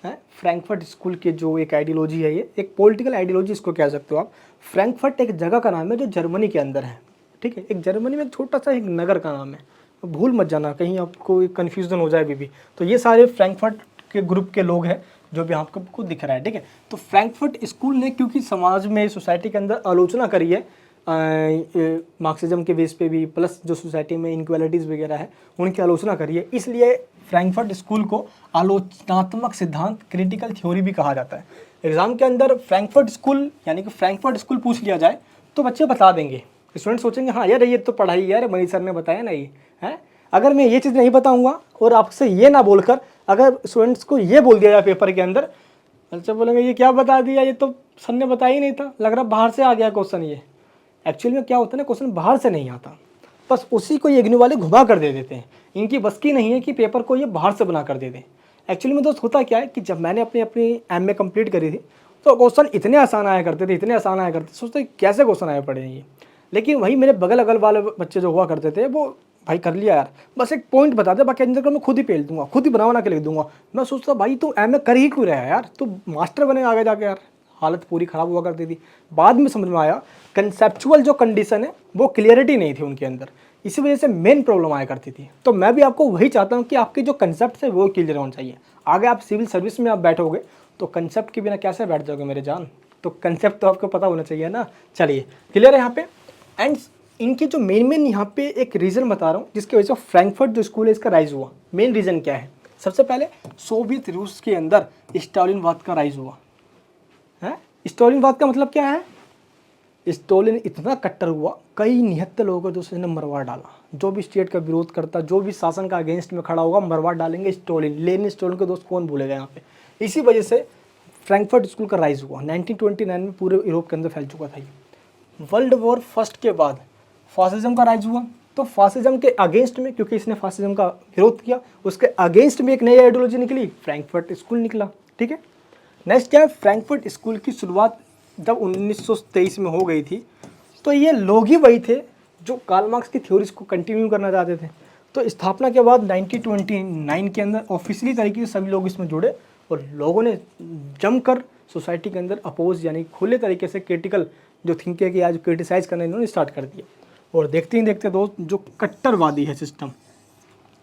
A: है? फ्रैंकफर्ट स्कूल के जो एक आइडियोलॉजी है, ये एक पॉलिटिकल आइडियोलॉजी इसको कह सकते हो आप। फ्रैंकफर्ट एक जगह का नाम है जो जर्मनी के अंदर है, ठीक है। एक जर्मनी में छोटा सा एक नगर का नाम है, भूल मत जाना कहीं आपको कन्फ्यूजन हो जाए भी। तो ये सारे फ्रैंकफर्ट के ग्रुप के लोग हैं जो भी आपको दिख रहा है, ठीक है। तो फ्रैंकफर्ट स्कूल ने क्योंकि समाज में, सोसाइटी के अंदर आलोचना करी है मार्क्सिज्म के बेस पे भी, प्लस जो सोसाइटी में इनक्वालिटीज़ वगैरह है उनकी आलोचना करी है, इसलिए फ्रैंकफर्ट स्कूल को आलोचनात्मक सिद्धांत, क्रिटिकल थ्योरी भी कहा जाता है। एग्जाम के अंदर फ्रैंकफर्ट स्कूल यानी कि फ्रैंकफर्ट स्कूल पूछ लिया जाए तो बच्चे बता देंगे। स्टूडेंट सोचेंगे हाँ यार ये तो पढ़ाई यार मनीष सर ने बताया ना ये है। अगर मैं ये चीज़ नहीं बताऊंगा और आपसे ये ना बोलकर अगर स्टूडेंट्स को ये बोल दिया जाए पेपर के अंदर, बच्चे बोलेंगे ये क्या बता दिया, ये तो सर ने बताया ही नहीं था, लग रहा बाहर से आ गया क्वेश्चन। ये एक्चुअली में क्या होता है ना, क्वेश्चन बाहर से नहीं आता, बस उसी को ये इग्नू वाले घुमा कर दे देते हैं। इनकी बस की नहीं है कि पेपर को ये बाहर से बना कर दे दें। एक्चुअली में दोस्त होता क्या है कि जब मैंने अपनी एमए कंप्लीट करी थी तो क्वेश्चन इतने आसान आया करते थे, इतने आसान आया करते, सोचते कैसे क्वेश्चन आए पड़े ये। लेकिन वही मेरे बगल अगल वाले बच्चे जो हुआ करते थे वो भाई कर लिया यार, बस एक पॉइंट बता दे, बाकी अंदर का मैं खुद ही पेल दूंगा, खुद ही बना के लिख दूंगा। मैं सोचता भाई तू एमए कर ही क्यों रहा है यार, तू मास्टर बनेगा आगे जाके यार। हालत पूरी ख़राब हुआ करती थी। बाद में समझ में आया कंसेप्चुअल जो कंडीशन है वो क्लियरिटी नहीं थी उनके अंदर, इसी वजह से मेन प्रॉब्लम आया करती थी। तो मैं भी आपको वही चाहता हूँ कि आपके जो कंसेप्ट है वो क्लियर होना चाहिए। आगे आप सिविल सर्विस में आप बैठोगे तो कंसेप्ट के बिना कैसे बैठ जाओगे मेरे जान, तो कंसेप्ट तो आपको पता होना चाहिए ना। चलिए क्लियर है यहाँ पे। एंड इनके जो मेन यहाँ पे एक रीज़न बता रहा हूँ जिसकी वजह से फ्रैंकफर्ट जो स्कूल है इसका राइज हुआ। मेन रीज़न क्या है? सबसे पहले सोवियत रूस के अंदर स्टालिनवाद का राइज हुआ है। स्टालिनवाद का मतलब क्या है? स्टालिन इतना कट्टर हुआ, कई निहत्तर लोगों को दूसरे ने मरवा डाला। जो भी स्टेट का विरोध करता, जो भी शासन का अगेंस्ट में खड़ा होगा मरवा डालेंगे स्टालिन। लेनिन स्टालिन के दोस्त कौन भूलेगा यहाँ पे। इसी वजह से फ्रैंकफर्ट स्कूल का राइज हुआ। 1929 में पूरे यूरोप के अंदर फैल चुका था ये। वर्ल्ड वॉर फर्स्ट के बाद फासिज्म का राइज हुआ। तो फासिज्म के अगेंस्ट में, क्योंकि इसने फासिज्म का विरोध किया, उसके अगेंस्ट में एक नई आइडियोलॉजी निकली, फ्रैंकफर्ट स्कूल निकला, ठीक है। नेक्स्ट क्या है? फ्रैंकफर्ट स्कूल की शुरुआत जब 1923 में हो गई थी तो ये लोग ही वही थे जो कार्ल मार्क्स की थ्योरीज को कंटिन्यू करना चाहते थे। तो स्थापना के बाद 1929 के अंदर ऑफिशियली तरीके से सभी लोग इसमें जुड़े और लोगों ने जमकर सोसाइटी के अंदर अपोज यानी खुले तरीके से क्रिटिकल जो थिंक है कि आज क्रिटिसाइज करना इन्होंने स्टार्ट कर दिया। और देखते ही देखते दोस्त जो कट्टरवादी है सिस्टम,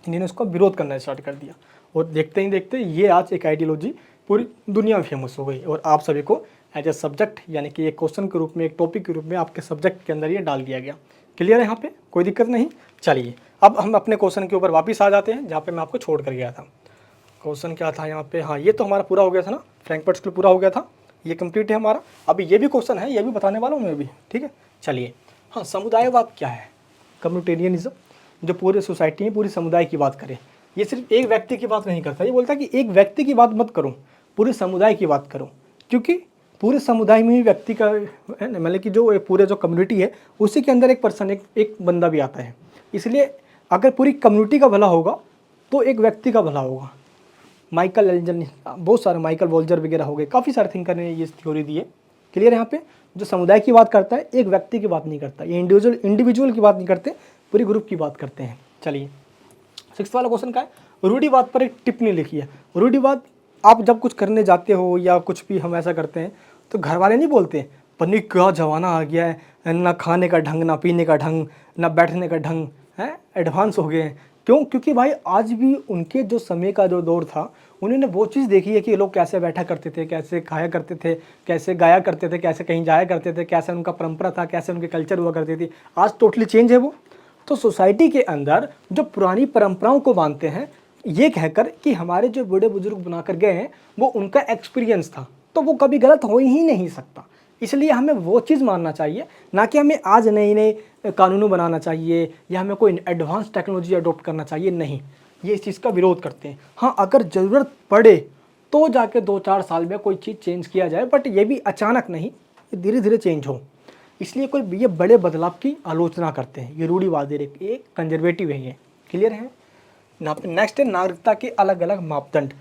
A: इन्होंने उसका विरोध करना स्टार्ट कर दिया। और देखते ही देखते ये आज एक आइडियोलॉजी पूरी दुनिया में फेमस हो गई और आप सभी को एज ए सब्जेक्ट यानी कि एक क्वेश्चन के रूप में, एक टॉपिक के रूप में आपके सब्जेक्ट के अंदर ये डाल दिया गया। क्लियर है यहाँ पे? कोई दिक्कत नहीं। चलिए अब हम अपने क्वेश्चन के ऊपर वापस आ जाते हैं जहाँ पे मैं आपको छोड़ कर गया था। क्वेश्चन क्या था यहाँ पे? हाँ, ये तो हमारा पूरा हो गया था ना, फ्रैंकफर्ट स्कूल पूरा हो गया था, ये कंप्लीट है हमारा। अभी ये भी क्वेश्चन है, ये भी बताने वाला हूँ मैं भी, ठीक है। चलिए हाँ, समुदायवाद क्या है? कम्युनिटेरियनिज्म, जो पूरे सोसाइटी में पूरी समुदाय की बात करे। ये सिर्फ एक व्यक्ति की बात नहीं करता, ये बोलता है कि एक व्यक्ति की बात मत करो, पूरे समुदाय की बात करो, क्योंकि पूरे समुदाय में ही व्यक्ति का मतलब कि जो पूरे जो कम्युनिटी है उसी के अंदर एक पर्सन, एक बंदा भी आता है। इसलिए अगर पूरी कम्युनिटी का भला होगा तो एक व्यक्ति का भला होगा। माइकल एल्जन, बहुत सारे माइकल वॉल्जर वगैरह हो गए, काफ़ी सारे थिंकर ने ये थ्योरी दी है। क्लियर है यहाँ पे? जो समुदाय की बात करता है, एक व्यक्ति की बात नहीं करता, ये इंडिविजुअल की बात नहीं करते, पूरी ग्रुप की बात करते हैं। चलिए 6 वाला क्वेश्चन का है, रूढ़िवाद पर एक टिप्पणी लिखी है। रूढ़िवाद, आप जब कुछ करने जाते हो या कुछ भी हम ऐसा करते हैं तो घर वाले नहीं बोलते पन्नी क्या जमाना आ गया है, ना खाने का ढंग, ना पीने का ढंग, ना बैठने का ढंग है, एडवांस हो गए हैं। क्यों? क्योंकि भाई आज भी उनके जो समय का जो दौर था उन्होंने वो चीज़ देखी है कि ये लोग कैसे बैठा करते थे, कैसे खाया करते थे, कैसे गाया करते थे, कैसे कहीं जाया करते थे, कैसे उनका परंपरा था, कैसे उनके कल्चर हुआ करती थी। आज टोटली चेंज है वो। तो सोसाइटी के अंदर जो पुरानी परंपराओं को मानते हैं, ये कहकर कि हमारे जो बड़े बुजुर्ग बनाकर गए हैं वो उनका एक्सपीरियंस था, तो वो कभी गलत हो ही नहीं सकता। इसलिए हमें वो चीज़ मानना चाहिए, ना कि हमें आज नए नए कानून बनाना चाहिए या हमें कोई एडवांस टेक्नोलॉजी अडॉप्ट करना चाहिए। नहीं, ये इस चीज़ का विरोध करते हैं। हाँ, अगर ज़रूरत पड़े तो जाके 2-4 साल में कोई चीज़ चेंज किया जाए, बट ये भी अचानक नहीं, ये धीरे धीरे चेंज हो। इसलिए कोई ये बड़े बदलाव की आलोचना करते हैं, ये रूढ़िवादी, ये कंजर्वेटिव है। ये क्लियर है। यहाँ पे नेक्स्ट है नागरिकता के अलग अलग मापदंड।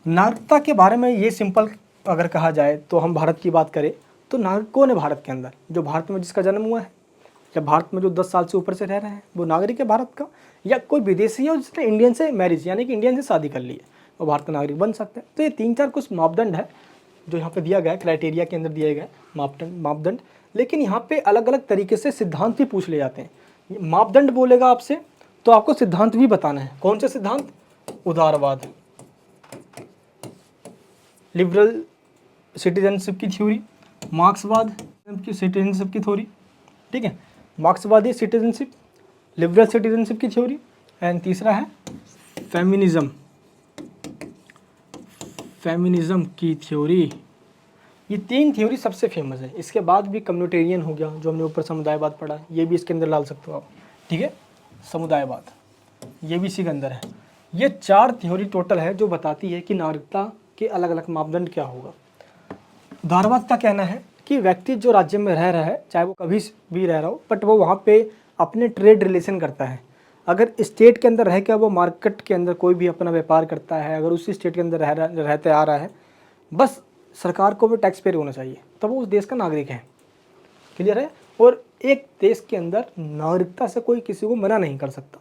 A: नागरिकता के बारे में ये सिंपल अगर कहा जाए तो हम भारत की बात करें तो नागरिक कौन है भारत के अंदर? जो भारत में जिसका जन्म हुआ है या भारत में जो 10 साल से ऊपर से रह रहे हैं वो नागरिक है भारत का, या कोई विदेशी है जिसने इंडियन से मैरिज यानी कि इंडियन से शादी कर ली है, वो भारत का नागरिक बन सकते हैं। तो ये 3-4 कुछ मापदंड है जो यहाँ पे दिया गया है, क्राइटेरिया के अंदर दिए गए मापदंड। लेकिन यहाँ पे अलग अलग तरीके से सिद्धांत भी पूछ ले जाते हैं। मापदंड बोलेगा आपसे तो आपको सिद्धांत भी बताना है। कौन से सिद्धांत? उदारवाद, लिबरल सिटीजनशिप की थ्योरी, मार्क्सवाद की सिटीजनशिप की थ्योरी, ठीक है, मार्क्सवादी सिटीजनशिप, लिबरल सिटीजनशिप की थ्योरी, एंड तीसरा है फेमिनिज्म की थ्योरी। ये 3 थ्योरी सबसे फेमस है। इसके बाद भी कम्युनिटेरियन हो गया, जो हमने ऊपर समुदायवाद पढ़ा, ये भी इसके अंदर डाल सकते हो आप, ठीक है, समुदायवाद, ये भी इसी के अंदर है। ये 4 थ्योरी टोटल है जो बताती है कि नागरिकता के अलग अलग मापदंड क्या होगा। उदारवाद का कहना है कि व्यक्ति जो राज्य में रह रहा है, चाहे वो कभी भी रह रहा हो, बट वो वहाँ पे अपने ट्रेड रिलेशन करता है। अगर स्टेट के अंदर रह कर वो मार्केट के अंदर कोई भी अपना व्यापार करता है, अगर उसी स्टेट के अंदर रहते आ रहा है, बस सरकार को भी टैक्स पेयर होना चाहिए, तब वो उस देश का नागरिक है। क्लियर है। और एक देश के अंदर नागरिकता से कोई किसी को मना नहीं कर सकता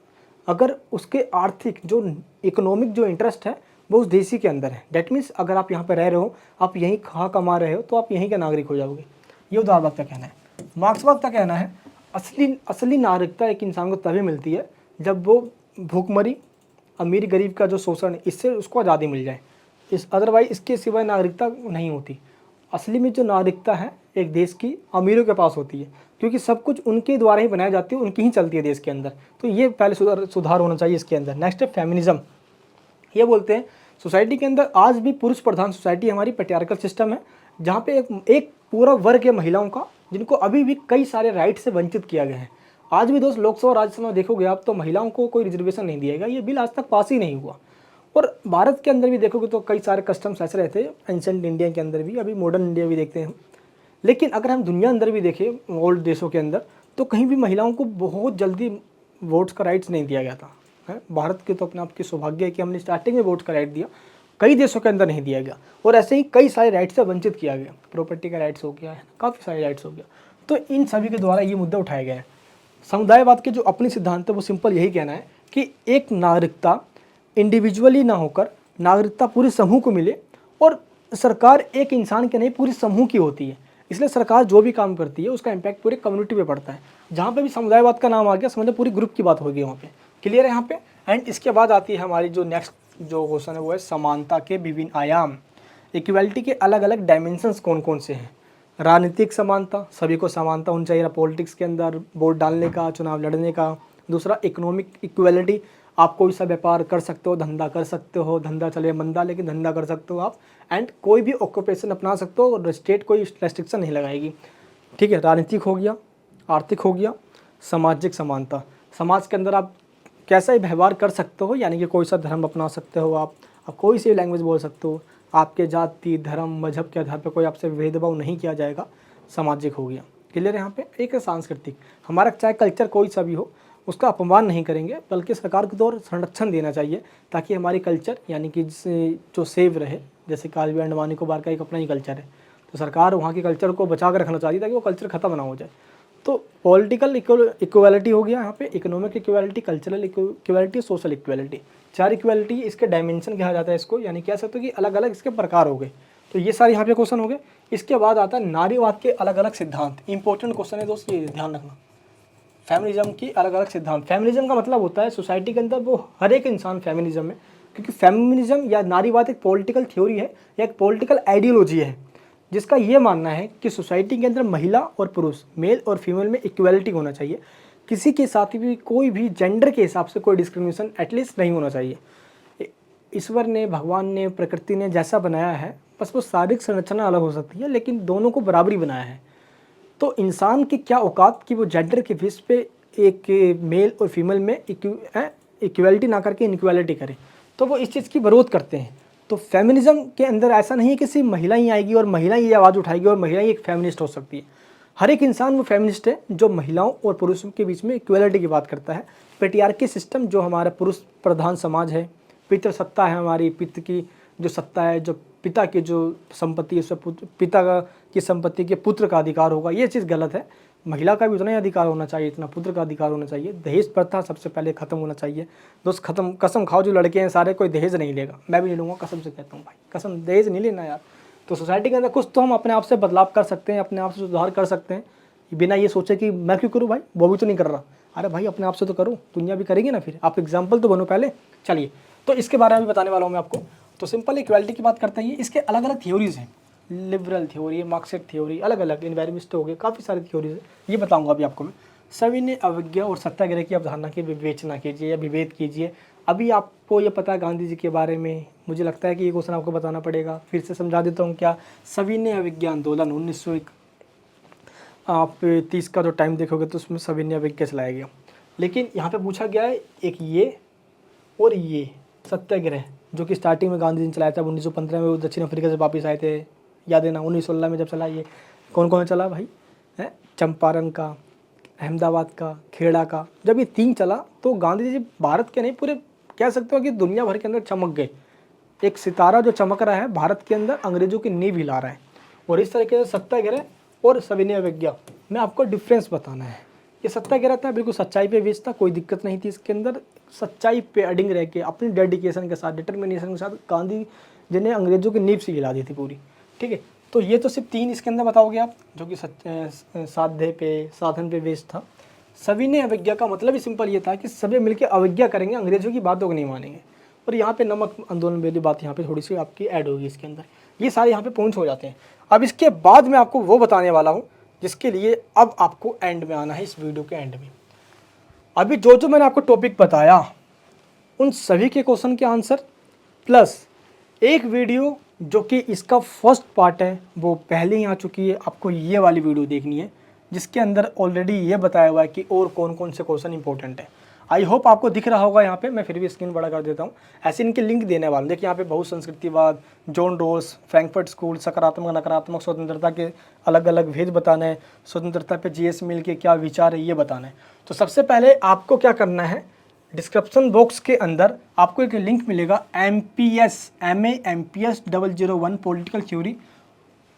A: अगर उसके आर्थिक जो इकोनॉमिक जो इंटरेस्ट है वो उस देश ही के अंदर है। डेट मीन्स अगर आप यहाँ पे रह रहे हो, आप यहीं खा कमा रहे हो, तो आप यहीं के नागरिक हो जाओगे। ये उदारवाद का कहना है। मार्क्सवाद का कहना है असली नागरिकता एक इंसान को तभी मिलती है जब वो भूखमरी, अमीर गरीब का जो शोषण है, इससे उसको आज़ादी मिल जाए। अदरवाइज इसके सिवाय नागरिकता नहीं होती। असली में जो नागरिकता है एक देश की अमीरों के पास होती है, क्योंकि सब कुछ उनके द्वारा ही बनाई जाती है, उनकी ही चलती है देश के अंदर। तो ये पहले सुधार होना चाहिए इसके अंदर। नेक्स्ट है फेमिनिज्म। ये बोलते हैं सोसाइटी के अंदर आज भी पुरुष प्रधान सोसाइटी हमारी पैट्रियार्कल सिस्टम है, जहाँ पे एक पूरा वर्ग है महिलाओं का, जिनको अभी भी कई सारे राइट से वंचित किया गया है। आज भी दोस्त लोकसभा और राज्यसभा में देखोगे आप तो महिलाओं को कोई रिजर्वेशन नहीं दिया गया। ये बिल आज तक पास ही नहीं हुआ। और भारत के अंदर भी देखोगे तो कई सारे कस्टम्स ऐसे रहते हैं, एंशेंट इंडिया के अंदर भी, अभी मॉडर्न इंडिया भी देखते हैं हम। लेकिन अगर हम दुनिया अंदर भी देखें, ओल्ड देशों के अंदर, तो कहीं भी महिलाओं को बहुत जल्दी वोट्स का राइट्स नहीं दिया गया था। भारत के तो अपने आप की सौभाग्य है कि हमने स्टार्टिंग में वोट का राइट दिया, कई देशों के अंदर नहीं दिया गया। और ऐसे ही कई सारे राइट्स से वंचित किया गया, प्रॉपर्टी का राइट्स हो गया है, काफ़ी सारे राइट्स हो गया। तो इन सभी के द्वारा ये मुद्दा उठाया गया है। समुदायवाद के जो अपनी सिद्धांत है वो सिंपल यही कहना है कि एक नागरिकता इंडिविजुअली ना होकर नागरिकता पूरे समूह को मिले, और सरकार एक इंसान के नहीं पूरी समूह की होती है। इसलिए सरकार जो भी काम करती है उसका इम्पैक्ट पूरे कम्युनिटी पे पड़ता है। जहाँ पे भी समुदायवाद का नाम आ गया, समझो पूरी ग्रुप की बात होगी वहाँ पे। क्लियर है यहाँ पे। एंड इसके बाद आती है हमारी जो नेक्स्ट जो क्वेश्चन है वो है समानता के विभिन्न आयाम। इक्वालिटी के अलग अलग डायमेंशंस कौन कौन से हैं? राजनीतिक समानता, सभी को समानता होनी चाहिए पॉलिटिक्स के अंदर, वोट डालने का, चुनाव लड़ने का। दूसरा इकोनॉमिक इक्वालिटी, आप कोई सा व्यापार कर सकते हो, धंधा कर सकते हो, धंधा चले मंदा लेकिन धंधा कर सकते हो आप। एंड कोई भी ऑक्यूपेशन अपना सकते हो और स्टेट कोई रेस्ट्रिक्शन नहीं लगाएगी। ठीक है। राजनीतिक हो गया, आर्थिक हो गया, सामाजिक समानता, समाज के अंदर आप कैसा ही व्यवहार कर सकते हो, यानी कि कोई सा धर्म अपना सकते हो आप कोई सी लैंग्वेज बोल सकते हो, आपके जाति धर्म मजहब के आधार पर कोई आपसे भेदभाव नहीं किया जाएगा, सामाजिक हो गया। क्लियर है यहाँ पे। एक है सांस्कृतिक, हमारा चाहे कल्चर कोई सा भी हो उसका अपमान नहीं करेंगे, बल्कि सरकार को तो संरक्षण देना चाहिए ताकि हमारी कल्चर यानी कि जो सेव रहे। जैसे कालवी अंडवानी को बार का एक अपना ही कल्चर है, तो सरकार वहाँ के कल्चर को बचा कर रखना चाहिए ताकि वो कल्चर ख़त्म ना हो जाए। तो पॉलिटिकल इक्वालिटी हो गया यहाँ पे, economic equality, cultural equality, social equality. 4 equality, इसके डायमेंशन कहा जाता है इसको, यानी कह सकते हो कि अलग अलग इसके प्रकार हो गए। तो ये सारे यहाँ पे क्वेश्चन हो गए। इसके बाद आता है नारीवाद के अलग अलग सिद्धांत। इंपॉर्टेंट क्वेश्चन है दोस्त, ये ध्यान रखना। फेमिनिज्म की अलग अलग सिद्धांत। फेमिनिज्म का मतलब होता है सोसाइटी के अंदर वो हर एक इंसान फेमिनिज्म में, क्योंकि फेमिनिज्म या नारीवाद एक पॉलिटिकल थ्योरी है या एक पॉलिटिकल आइडियोलॉजी है जिसका ये मानना है कि सोसाइटी के अंदर महिला और पुरुष, मेल और फीमेल में इक्वालिटी होना चाहिए, किसी के साथ भी कोई भी जेंडर के हिसाब से कोई डिस्क्रिमिनेशन एटलीस्ट नहीं होना चाहिए। ईश्वर ने, भगवान ने, प्रकृति ने जैसा बनाया है, बस वो शारीरिक संरचना अलग हो सकती है लेकिन दोनों को बराबरी बनाया है। तो इंसान की क्या औकात कि वो जेंडर के बेस पे एक मेल और फीमेल में इक्वलिटी ना करके इनइक्वालिटी करे, तो वो इस चीज़ की विरोध करते हैं। तो फेमिनिज्म के अंदर ऐसा नहीं है कि सिर्फ महिला ही आएगी और महिला ही आवाज़ उठाएगी और महिला ही एक फेमिनिस्ट हो सकती है। हर एक इंसान वो फेमिनिस्ट है जो महिलाओं और पुरुषों के बीच में इक्वलिटी की बात करता है। पेट्रियार्की सिस्टम जो हमारा पुरुष प्रधान समाज है, पितृ सत्ता है हमारी, पितृ की जो सत्ता है, जो पिता की जो संपत्ति है उसमें पिता की संपत्ति के पुत्र का अधिकार होगा, ये चीज़ गलत है। महिला का भी उतना ही अधिकार होना चाहिए, इतना पुत्र का अधिकार होना चाहिए। दहेज प्रथा सबसे पहले ख़त्म होना चाहिए। दोस्त खत्म, कसम खाओ जो लड़के हैं सारे, कोई दहेज नहीं लेगा, मैं भी नहीं लूँगा, कसम से कहता हूँ भाई, कसम, दहेज नहीं लेना यार। तो सोसाइटी के अंदर कुछ तो हम अपने आप से बदलाव कर सकते हैं, अपने आप से सुधार कर सकते हैं, बिना ये सोचे कि मैं क्यों करूँ भाई, वो भी तो नहीं कर रहा। अरे भाई अपने आप से तो करो, दुनिया भी करेगी ना, फिर आप एग्जाम्पल तो बनो पहले। चलिए, तो इसके बारे में भी बताने वाला हूँ मैं आपको। तो सिंपल इक्वालिटी की बात करते हैं। इसके अलग अलग थ्योरीज़ हैं, लिबरल थ्योरी, मार्क्सिस्ट थ्योरी, अलग अलग एनवायरमेंट हो गए, काफ़ी सारी थ्योरीज है, ये बताऊंगा अभी आपको मैं। सविनय अवज्ञा और सत्याग्रह की अवधारणा की विवेचना कीजिए या विभेद कीजिए। अभी आपको ये पता है गांधी जी के बारे में, मुझे लगता है कि ये क्वेश्चन आपको बताना पड़ेगा, फिर से समझा देता हूँ क्या। सविनय अवज्ञा आंदोलन 1901, आप 30 का जो टाइम देखोगे तो उसमें सविनय अवज्ञा चलाया गया। लेकिन यहाँ पे पूछा गया है एक ये और ये सत्याग्रह, जो कि स्टार्टिंग में गांधी जी ने चलाया था 1915 में, वो दक्षिण अफ्रीका से वापस आए थे, याद है ना। 1916 में जब चला, ये कौन कौन चला भाई, है चंपारण का, अहमदाबाद का, खेड़ा का। जब ये 3 चला तो गांधी जी भारत के नहीं, पूरे कह सकते हो कि दुनिया भर के अंदर चमक गए। एक सितारा जो चमक रहा है भारत के अंदर, अंग्रेजों की नींव हिला रहा है। और इस तरीके से सत्याग्रह और सविनय अवज्ञा में आपको डिफरेंस बताना है। ये सत्याग्रह था बिल्कुल सच्चाई पे बेस्ड था, कोई दिक्कत नहीं थी इसके अंदर। सच्चाई पे अडिंग रह के अपनी डेडिकेशन के साथ, डिटर्मिनेशन के साथ गांधी जी ने अंग्रेजों की नींव से हिला दी थी पूरी, ठीक है। तो ये तो सिर्फ 3 इसके अंदर बताओगे आप, जो कि साध्य पे, साधन पे बेस्ड था। सविनय अवज्ञा का मतलब ही सिंपल ये था कि सभी मिलकर अवज्ञा करेंगे, अंग्रेजों की बातों को नहीं मानेंगे। और यहाँ पे नमक आंदोलन वाली बात यहाँ पे थोड़ी सी आपकी ऐड होगी इसके अंदर, ये सारे यहाँ पे पॉइंट्स हो जाते हैं। अब इसके बाद मैं आपको वो बताने वाला हूँ जिसके लिए अब आपको एंड में आना है, इस वीडियो के एंड में। अभी जो मैंने आपको टॉपिक बताया उन सभी के क्वेश्चन के आंसर प्लस एक वीडियो जो कि इसका फर्स्ट पार्ट है वो पहले ही आ चुकी है, आपको ये वाली वीडियो देखनी है जिसके अंदर ऑलरेडी ये बताया हुआ है कि और कौन कौन से क्वेश्चन इंपॉर्टेंट है। आई होप आपको दिख रहा होगा यहाँ पे, मैं फिर भी स्क्रीन बड़ा कर देता हूँ। ऐसे इनके लिंक देने वाले देखिए, यहाँ पे बहुसंस्कृतिवाद, जॉन रोल्स, फ्रैंकफर्ट स्कूल, सकारात्मक नकारात्मक स्वतंत्रता के अलग अलग भेद बताना है, स्वतंत्रता पे जीएस मिल के क्या विचार है ये बताना है। तो सबसे पहले आपको क्या करना है, डिस्क्रिप्शन बॉक्स के अंदर आपको एक लिंक मिलेगा MPS 001 political theory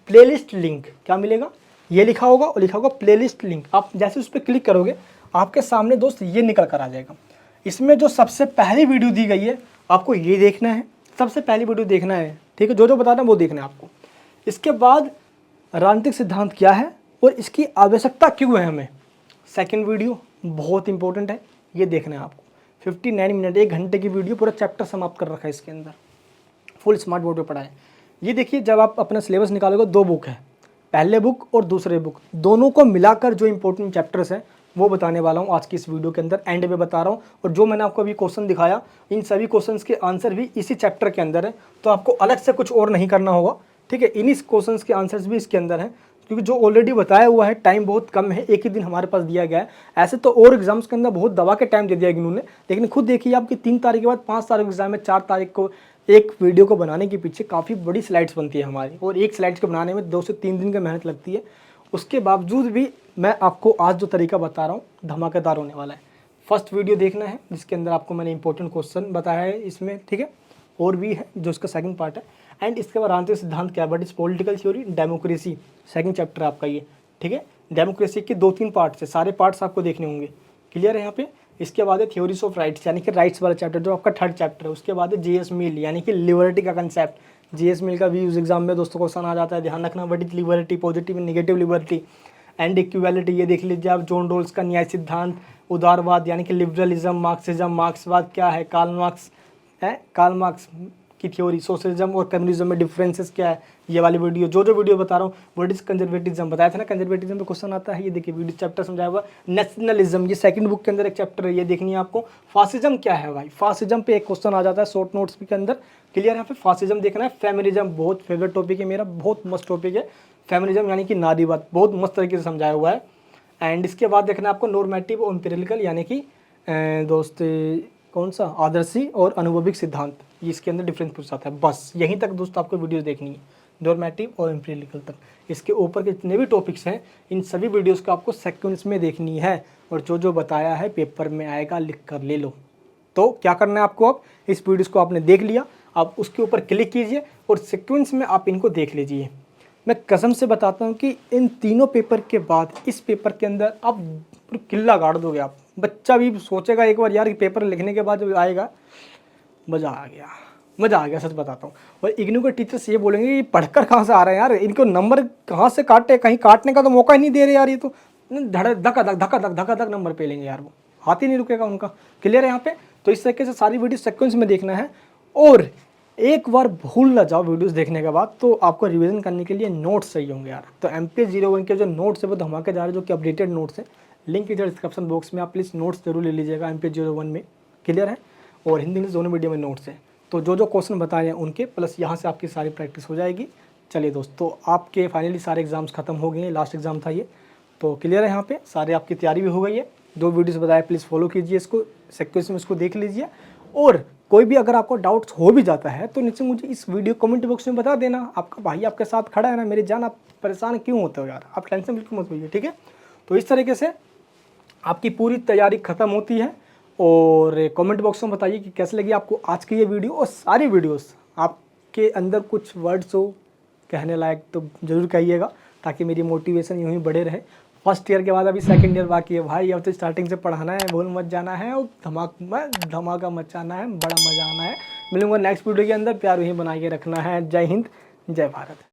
A: playlist link. क्या मिलेगा, ये लिखा होगा और लिखा होगा प्लेलिस्ट लिंक। आप जैसे उस पर क्लिक करोगे आपके सामने दोस्त ये निकल कर आ जाएगा। इसमें जो सबसे पहली वीडियो दी गई है आपको ये देखना है, सबसे पहली वीडियो देखना है, ठीक है। जो बता रहा हूँ वो देखना है आपको। इसके बाद राजनीतिक सिद्धांत क्या है और इसकी आवश्यकता क्यों है हमें, सेकंड वीडियो बहुत इंपॉर्टेंट है, ये देखना है आपको। 59 मिनट, 1 घंटे की वीडियो, पूरा चैप्टर समाप्त कर रखा है इसके अंदर, फुल स्मार्ट बोर्ड पे पढ़ा है। ये देखिए, जब आप अपना सिलेबस निकालोगे 2 बुक है, पहले बुक और दूसरे बुक, दोनों को मिलाकर जो इंपॉर्टेंट चैप्टर्स हैं वो बताने वाला हूँ आज की इस वीडियो के अंदर, एंड में बता रहा हूँ। और जो मैंने आपको अभी क्वेश्चन दिखाया, इन सभी क्वेश्चंस के आंसर भी इसी चैप्टर के अंदर है, तो आपको अलग से कुछ और नहीं करना होगा, ठीक है। इन्हीं क्वेश्चंस के आंसर्स भी इसके अंदर हैं, क्योंकि जो ऑलरेडी बताया हुआ है, टाइम बहुत कम है, एक ही दिन हमारे पास दिया गया है। ऐसे तो और एग्जाम्स के अंदर बहुत दबा के टाइम दे दिया इन्होंने, लेकिन खुद देखिए आपकी 3 तारीख के बाद 5 तारीख एग्जाम है, 4 तारीख को एक वीडियो को बनाने के पीछे काफ़ी बड़ी स्लाइड्स बनती है हमारी, और एक स्लाइड्स को बनाने में 2 से 3 दिन की मेहनत लगती है। उसके बावजूद भी मैं आपको आज जो तरीका बता रहा हूँ धमाकेदार होने वाला है। फर्स्ट वीडियो देखना है जिसके अंदर आपको मैंने इंपॉर्टेंट क्वेश्चन बताया है इसमें, ठीक है। और भी है जो इसका सेकंड पार्ट है। एंड इसके बाद राजनीतिक सिद्धांत क्या, बट इस political theory, democracy, second chapter आपका ये, ठीक है। डेमोक्रेसी के 2-3 पार्ट्स है, सारे पार्ट्स आपको देखने होंगे, क्लियर है यहाँ पे। इसके बाद है थ्योरीज ऑफ राइट्स, यानी कि राइट्स वाला चैप्टर जो आपका 3rd चैप्टर है। उसके बाद है जीएस मिल, यानी कि लिबर्टी का कंसेप्ट। जीएस मिल का भी यूज एग्जाम में दोस्तों क्वेश्चन आ जाता है, ध्यान रखना। What is liberty, positive and negative liberty and equality, ये देख लीजिए आप। जॉन रोल्स का न्याय सिद्धांत, उदारवाद यानी कि लिबरलिज्म, मार्क्सिज्म, मार्क्सवाद क्या है, कार्ल मार्क्स है, कार्ल मार्क्स की थ्योरी, सोशलिज्म और कम्युनिज्म में डिफरेंसेस क्या है, ये वाली वीडियो, जो वीडियो बता रहा हूँ। व्हाट इज कंजर्वेटिज्म बताया था ना, कंजर्वेटिज्म पे क्वेश्चन आता है, ये देखिए वीडियो चैप्टर समझाया हुआ। नेशनलिज्म, ये सेकंड बुक के अंदर एक चैप्टर है, ये देखनी है आपको। फासिज्म क्या है भाई, फासिज्म पे एक क्वेश्चन आ जाता है शॉर्ट नोट्स के अंदर, क्लियर। यहाँ पे फासिज्म देखना है। फेमिनिज्म बहुत फेवरेट टॉपिक है मेरा, बहुत मस्त टॉपिक है फेमिनिज्म, यानी कि नारीवाद, बहुत मस्त तरीके से समझाया हुआ है। एंड इसके बाद देखना है आपको नॉर्मेटिव और एम्पिरिकल, यानी कि दोस्त कौन सा, आदर्शी और अनुभविक सिद्धांत, ये इसके अंदर डिफरेंस पूछ जाता है। बस यहीं तक दोस्त आपको वीडियोस देखनी है, नॉर्मेटिव और एम्पिरिकल तक। इसके ऊपर के जितने भी टॉपिक्स हैं, इन सभी वीडियोस को आपको सीक्वेंस में देखनी है, और जो बताया है पेपर में आएगा, लिख कर ले लो। तो क्या करना है आपको, अब इस वीडियोस को आपने देख लिया, आप उसके ऊपर क्लिक कीजिए और सीक्वेंस में आप इनको देख लीजिए। मैं कसम से बताता हूँ कि इन तीनों पेपर के बाद इस पेपर के अंदर आप किल्ला गाड़ दोगे आप। बच्चा भी सोचेगा एक बार यार कि पेपर लिखने के बाद जब आएगा मज़ा आ गया, मज़ा आ गया, सच बताता हूँ। और इग्नू के टीचर्स ये बोलेंगे ये पढ़कर कहाँ से आ रहे हैं यार, इनको नंबर कहाँ से काटे, कहीं काटने का तो मौका ही नहीं दे रहे यार, ये तो धका धक नंबर पे लेंगे यार, वो हाथ ही नहीं रुकेगा उनका। क्लियर है यहाँ पे। तो इस तरीके से सारी वीडियो सीक्वेंस में देखना है। और एक बार भूल ना जाओ वीडियोस देखने के बाद, तो आपको रिवीजन करने के लिए नोट्स चाहिए होंगे यार। तो MPS 01 के जो नोट्स है वो धमाकेदार है, जो कि अपडेटेड नोट्स है। लिंक इधर डिस्क्रिप्शन बॉक्स में, आप प्लीज़ नोट्स जरूर ले लीजिएगा MPS 01 में, क्लियर है। और हिंदी इंग्लिश दोनों मीडियम में नोट्स हैं, तो जो क्वेश्चन बताए हैं उनके प्लस यहाँ से आपकी सारी प्रैक्टिस हो जाएगी। चलिए दोस्तों, आपके फाइनली सारे एग्जाम्स खत्म हो गए हैं, लास्ट एग्जाम था ये, तो क्लियर है। यहाँ पे सारे आपकी तैयारी भी हो गई है। जो वीडियोस बताया प्लीज़ फॉलो कीजिए, इसको सीक्वेंस में इसको देख लीजिए। और कोई भी अगर आपको डाउट्स हो भी जाता है तो नीचे मुझे इस वीडियो कमेंट बॉक्स में बता देना। आपका भाई आपके साथ खड़ा है ना मेरी जान, आप परेशान क्यों होते हो यार, आप टेंशन बिल्कुल मत होइए, ठीक है। तो इस तरीके से आपकी पूरी तैयारी खत्म होती है। और कमेंट बॉक्स में बताइए कि कैसे लगी आपको आज की ये वीडियो, और सारी वीडियोस आपके अंदर कुछ वर्ड्स हो कहने लायक तो ज़रूर कहिएगा, ताकि मेरी मोटिवेशन यूँ ही बढ़े रहे। फर्स्ट ईयर के बाद अभी सेकंड ईयर बाकी है भाई, अब तो स्टार्टिंग से पढ़ाना है, भूल मत जाना है, और धमाका मचाना है, बड़ा मजा आना है। मिलूंगा नेक्स्ट वीडियो के अंदर, प्यार वहीं बना के रखना है। जय हिंद, जय भारत।